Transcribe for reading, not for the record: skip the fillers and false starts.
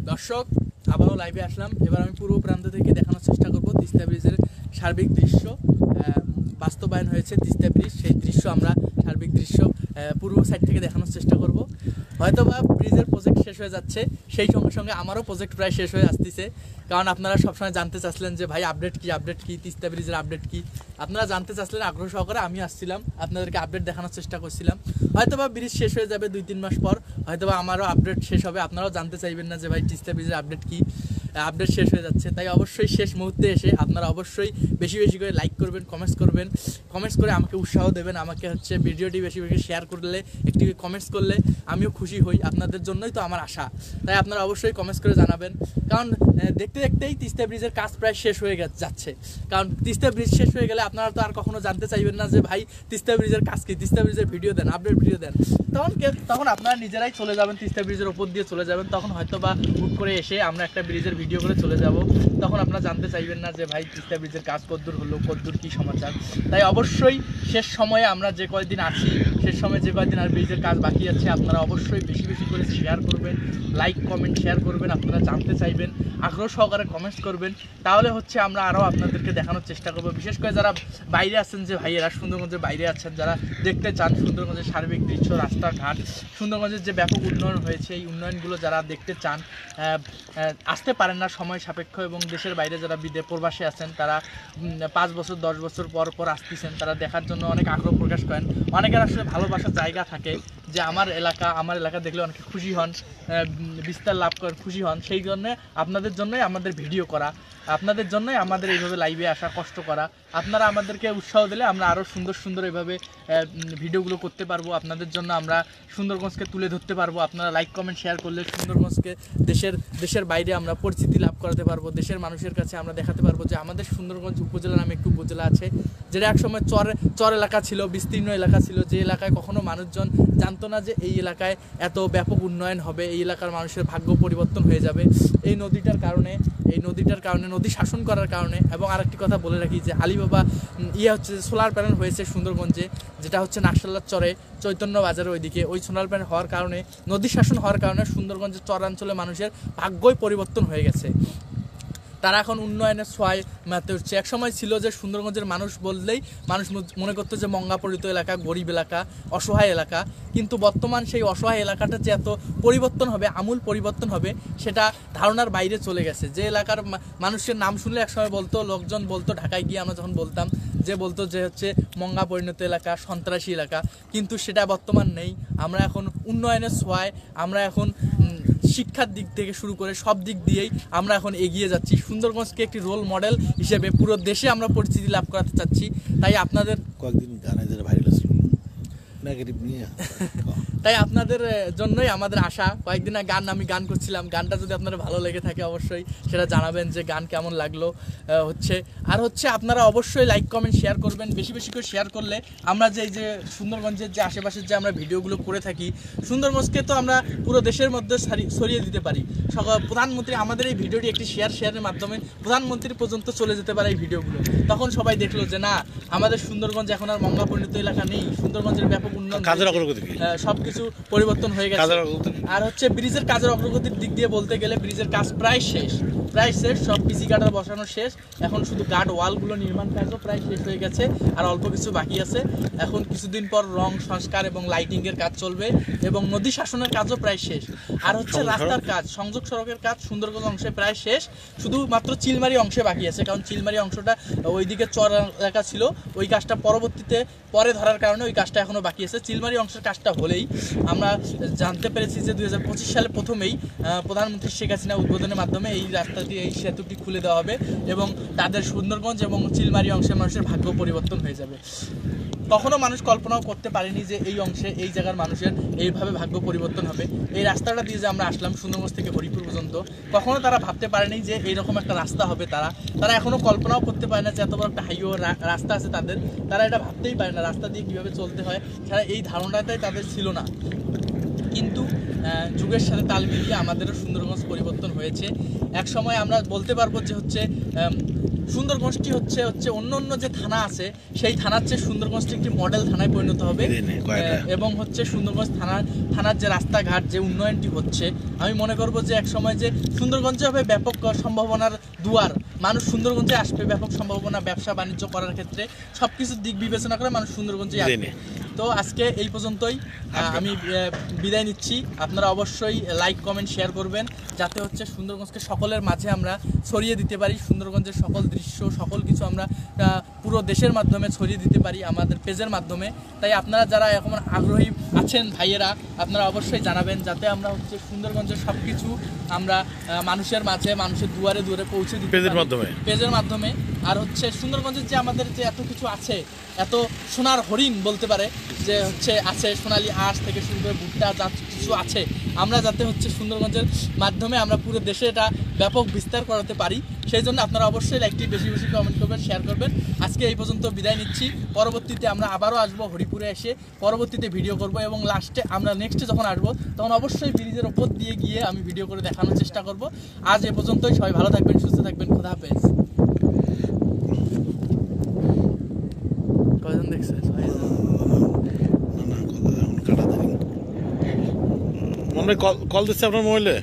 দর্শক আবারও লাইভে আসলাম। এবার আমি পূর্ব প্রান্ত থেকে দেখানোর চেষ্টা করব তিস্তা ব্রিজের সার্বিক দৃশ্য। বাস্তবায়ন হয়েছে তিস্তা ব্রিজ, সেই দৃশ্য আমরা সার্বিক দৃশ্য পূর্ব সাইড থেকে দেখানোর চেষ্টা করব। হয়তোবা ব্রিজের প্রজেক্ট শেষ হয়ে যাচ্ছে, সেই সঙ্গে সঙ্গে আমারও প্রজেক্ট প্রায় শেষ হয়ে আসতেছে। কারণ আপনারা সবসময় জানতে চাচ্ছিলেন যে ভাই আপডেট কি তিস্তা ব্রিজের আপডেট কি, আপনারা জানতে চাচ্ছিলেন আগ্রহ সহকারে। আমি আসছিলাম, আপনাদেরকে আপডেট দেখানোর চেষ্টা করছিলাম। হয়তোবা ব্রিজ শেষ হয়ে যাবে 2-3 মাস পর, হয়তোবা আমারও আপডেট শেষ হবে। আপনারাও জানতে চাইবেন না যে ভাই তিস্তা ব্রিজের আপডেট কি, আপডেট শেষ হয়ে যাচ্ছে। তাই অবশ্যই শেষ মুহূর্তে এসে আপনারা অবশ্যই বেশি বেশি করে লাইক করবেন, কমেন্টস করে আমাকে উৎসাহ দেবেন। আমাকে ভিডিওটি বেশি বেশি শেয়ার করলে, একটি কমেন্টস করলে আমিও খুশি হই। আপনাদের জন্যই তো আমার আশা। তাই আপনারা অবশ্যই কমেন্টস করে জানাবেন। কারণ দেখতে দেখতেই তিস্তা ব্রিজের কাজ প্রায় শেষ হয়ে যাচ্ছে। কারণ তিস্তা ব্রিজ শেষ হয়ে গেলে আপনারা তো আর কখনো জানতে চাইবেন না যে ভাই তিস্তা ব্রিজের কাজ কি, তিস্তা ব্রিজের ভিডিও দেন, আপডেট ভিডিও দেন। তখন আপনারা নিজেরাই চলে যাবেন, তিস্তা ব্রিজের ওপর দিয়ে চলে যাবেন। তখন হয়তো বা হুট করে এসে আমরা একটা ব্রিজের ভিডিও করে চলে যাব। তখন আপনারা জানতে চাইবেন না যে ভাই তিস্তা ব্রিজের কাজ কতদূর হলো, কতদূর কী সমাচার। তাই অবশ্যই শেষ সময়ে আমরা যে কয়েকদিন আছি, শেষ সময়ে যে কয়েকদিন আর ব্রিজের কাজ বাকি আছে, আপনারা অবশ্যই বেশি বেশি করে শেয়ার করবেন, লাইক কমেন্ট শেয়ার করবেন। আপনারা জানতে চাইবেন, আগ্রহ সহকারে কমেন্টস করবেন। তাহলে আমরা আরও আপনাদেরকে দেখানোর চেষ্টা করবো। বিশেষ করে যারা বাইরে আছেন, যে ভাইয়েরা সুন্দরগঞ্জের বাইরে আছেন, যারা দেখতে চান সুন্দরগঞ্জের সার্বিক দৃশ্য, রাস্তাঘাট, সুন্দরগঞ্জের যে ব্যাপক উন্নয়ন হয়েছে, এই উন্নয়নগুলো যারা দেখতে চান, আসতে পারেন না সময় সাপেক্ষ, এবং দেশের বাইরে যারা প্রবাসী আছেন, তারা 5 বছর 10 বছর পর আসতেছেন, তারা দেখার জন্য অনেক আগ্রহ প্রকাশ করেন। অনেকের আসলে ভালোবাসার জায়গা থাকে যে আমার এলাকা দেখলে অনেকে খুশি হন, বিস্তার লাভ করেন, খুশি হন। সেই জন্য আপনাদের জন্যই আমাদের ভিডিও করা, আপনাদের জন্যই আমাদের এইভাবে লাইভে আসা, কষ্ট করা। আপনারা আমাদেরকে উৎসাহ দিলে আমরা আরও সুন্দর এইভাবে ভিডিওগুলো করতে পারবো। আপনাদের জন্য আমরা সুন্দরগঞ্জকে তুলে ধরতে পারবো। আপনারা লাইক কমেন্ট শেয়ার করলে সুন্দরগঞ্জকে দেশের বাইরে আমরা পরিচিতি লাভ করাতে পারবো। দেশের মানুষের কাছে আমরা দেখাতে পারবো যে আমাদের সুন্দরগঞ্জ উপজেলা নামে একটি উপজেলা আছে, যেটা একসময় চর এলাকা ছিল, বিস্তীর্ণ এলাকা ছিল, যে এলাকায় কখনো মানুষজন জানতো না যে এই এলাকায় এত ব্যাপক উন্নয়ন হবে, এই এলাকার মানুষের ভাগ্য পরিবর্তন হয়ে যাবে এই নদীটার কারণে, নদী শাসন করার কারণে। এবং আরেকটি কথা বলে রাখি যে আলিবাবা সোলার প্যানেল হয়েছে সুন্দরগঞ্জে, যেটা নাকশাল্লার চরে, চৈতন্য বাজারের ওইদিকে, ওই সোলার প্যানেল হওয়ার কারণে, নদী শাসন হওয়ার কারণে সুন্দরগঞ্জের চরাঞ্চলে মানুষের ভাগ্যই পরিবর্তন হয়ে গেছে। তারা এখন উন্নয়নের ছোঁয়ায় মাতে উঠছে। একসময় ছিল যে সুন্দরগঞ্জের মানুষ বললেই মানুষ মনে করতো যে মঙ্গাপরিত এলাকা, গরিব এলাকা, অসহায় এলাকা। কিন্তু বর্তমান সেই অসহায় এলাকাটা যে এত পরিবর্তন হবে, আমূল পরিবর্তন হবে, সেটা ধারণার বাইরে চলে গেছে। যে এলাকার মানুষের নাম শুনলে একসময় লোকজন বলতো, ঢাকায় গিয়ে আমরা যখন বলতাম, বলতো যে মঙ্গা পরিণত এলাকা, সন্ত্রাসী এলাকা। কিন্তু সেটা বর্তমান নেই। আমরা এখন উন্নয়নের ছোঁয়ায়, আমরা এখন শিক্ষার দিক থেকে শুরু করে সব দিক দিয়েই আমরা এখন এগিয়ে যাচ্ছি। সুন্দরগঞ্জকে একটি রোল মডেল হিসেবে পুরো দেশে আমরা পরিচিতি লাভ করাতে চাচ্ছি। তাই আপনাদের কয়েকদিন গানে যারা ভাইরাল ছিল নেগেটিভ নিয়ে তাই আপনাদের জন্যই আমাদের আশা। কয়েকদিন আমি গান করছিলাম, গানটা যদি আপনাদের ভালো লেগে থাকে অবশ্যই সেটা জানাবেন যে গান কেমন লাগলো। আর আপনারা অবশ্যই লাইক কমেন্ট শেয়ার করবেন, বেশি বেশি করে শেয়ার করলে আমরা যে সুন্দরগঞ্জের যে আশেপাশের যে আমরা ভিডিওগুলো করে থাকি, সুন্দরগঞ্জকে তো আমরা পুরো দেশের মধ্যে ছড়িয়ে দিতে পারি। প্রধানমন্ত্রী আমাদের এই ভিডিওটি একটি শেয়ারের মাধ্যমে প্রধানমন্ত্রী পর্যন্ত চলে যেতে পারে এই ভিডিওগুলো। তখন সবাই দেখলো যে না, আমাদের সুন্দরগঞ্জ এখন আর মঙ্গা পরিণত এলাকা নেই, সুন্দরগঞ্জের ব্যাপক উন্নয়ন, সবকিছু পরিবর্তন হয়ে গেছে। আর ব্রিজের কাজের অগ্রগতির দিক দিয়ে বলতে গেলে ব্রিজের কাজ প্রায় শেষ। সব পিসি গার্ডার বসানো শেষ। এখন শুধু গার্ড ওয়ালগুলো নির্মাণ কাজও প্রায় শেষ হয়ে গেছে, আর অল্প কিছু বাকি আছে। এখন কিছুদিন পর রং সংস্কার এবং লাইটিংয়ের কাজ চলবে, এবং নদী শাসনের কাজও প্রায় শেষ। আর রাস্তার কাজ, সংযোগ সড়কের কাজ সুন্দরগঞ্জ অংশে প্রায় শেষ, শুধুমাত্র চিলমারি অংশে বাকি আছে। কারণ চিলমারি অংশটা ওইদিকে চর এলাকা ছিল, ওই কাজটা পরে ধরার কারণে ওই কাজটা এখনো বাকি আছে। চিলমারি অংশের কাজটা হলেই আমরা জানতে পেরেছি যে 2025 সালে প্রথমেই প্রধানমন্ত্রী শেখ হাসিনা উদ্বোধনের মাধ্যমে এই রাস্তাটি, এই সেতুটি খুলে দেওয়া হবে, এবং তাদের সুন্দরগঞ্জ এবং চিলমারি অংশের মানুষের ভাগ্য পরিবর্তন হয়ে যাবে। কখনো মানুষ কল্পনাও করতে পারেনি যে এই অংশে, এই জায়গার মানুষের এইভাবে ভাগ্য পরিবর্তন হবে। এই রাস্তাটা দিয়ে যে আমরা আসলাম সুন্দরগঞ্জ থেকে হরিপুর পর্যন্ত, কখনো তারা ভাবতে পারেনি যে এইরকম একটা রাস্তা হবে। তারা এখনো কল্পনাও করতে পারে না যে এত বড় একটা হাইওয়ে রাস্তা আছে তারা এটা ভাবতেই পারে না রাস্তা দিয়ে কীভাবে চলতে হয়, ছাড়া এই ধারণাটাই তাদের ছিল না। কিন্তু যুগের সাথে তাল মিলিয়ে আমাদেরও সুন্দরগঞ্জ পরিবর্তন হয়েছে। এক সময় আমরা বলতে পারবো যে সুন্দরগঞ্জটি হচ্ছে অন্য অন্য যে থানা আছে সেই থানার চেয়ে সুন্দরগঞ্জটি একটি মডেল থানায় পরিণত হবে। এবং হচ্ছে সুন্দরগঞ্জ থানার যে রাস্তাঘাট যে উন্নয়নটি হচ্ছে, আমি মনে করব যে এক সময় যে সুন্দরগঞ্জে হবে ব্যাপক সম্ভাবনার দুয়ার, মানুষ সুন্দরগঞ্জে আসবে ব্যাপক সম্ভাবনা ব্যবসা বাণিজ্য করার ক্ষেত্রে সবকিছু দিক বিবেচনা করে মানুষ সুন্দরগঞ্জে আসবে। তো আজকে এই পর্যন্তই, আমি বিদায় নিচ্ছি। আপনারা অবশ্যই লাইক কমেন্ট শেয়ার করবেন যাতে হচ্ছে সুন্দরগঞ্জকে সকলের মাঝে আমরা ছড়িয়ে দিতে পারি, সুন্দরগঞ্জের সকল দৃশ্য সকল কিছু আমরা পুরো দেশের মাধ্যমে ছড়িয়ে দিতে পারি আমাদের পেজের মাধ্যমে। তাই আপনারা যারা এখন আগ্রহী আছেন ভাইয়েরা, আপনারা অবশ্যই জানাবেন যাতে আমরা হচ্ছে সুন্দরগঞ্জের সব কিছু আমরা মানুষের মাঝে মানুষের দুয়ারে দুয়ারে পৌঁছে দিতে পারি পেজের মাধ্যমে। আর হচ্ছে সুন্দরগঞ্জের যে আমাদের যে এত কিছু আছে, এত সোনার হরিণ বলতে পারে যে হচ্ছে আছে, সোনালী হাঁস থেকে শুরু করে ভুট্টা যা কিছু আছে, আমরা যাতে হচ্ছে সুন্দরগঞ্জের মাধ্যমে আমরা পুরো দেশে এটা ব্যাপক বিস্তার করাতে পারি, সেই জন্য আপনারা অবশ্যই লাইকটি বেশি বেশি কমেন্ট করবেন, শেয়ার করবেন। আজকে এই পর্যন্ত বিদায় নিচ্ছি। পরবর্তীতে আমরা আবারও আসবো হরিপুরে, এসে পরবর্তীতে ভিডিও করব এবং লাস্টে আমরা নেক্সটে যখন আসবো তখন অবশ্যই ব্রিজের ওপর দিয়ে গিয়ে আমি ভিডিও করে দেখানোর চেষ্টা করব। আজ এ পর্যন্তই, সবাই ভালো থাকবেন, সুস্থ থাকবেন, খোদা হাফেজ। কয়জন দেখছে? মনে কল দিচ্ছে আপনার মোবাইলে।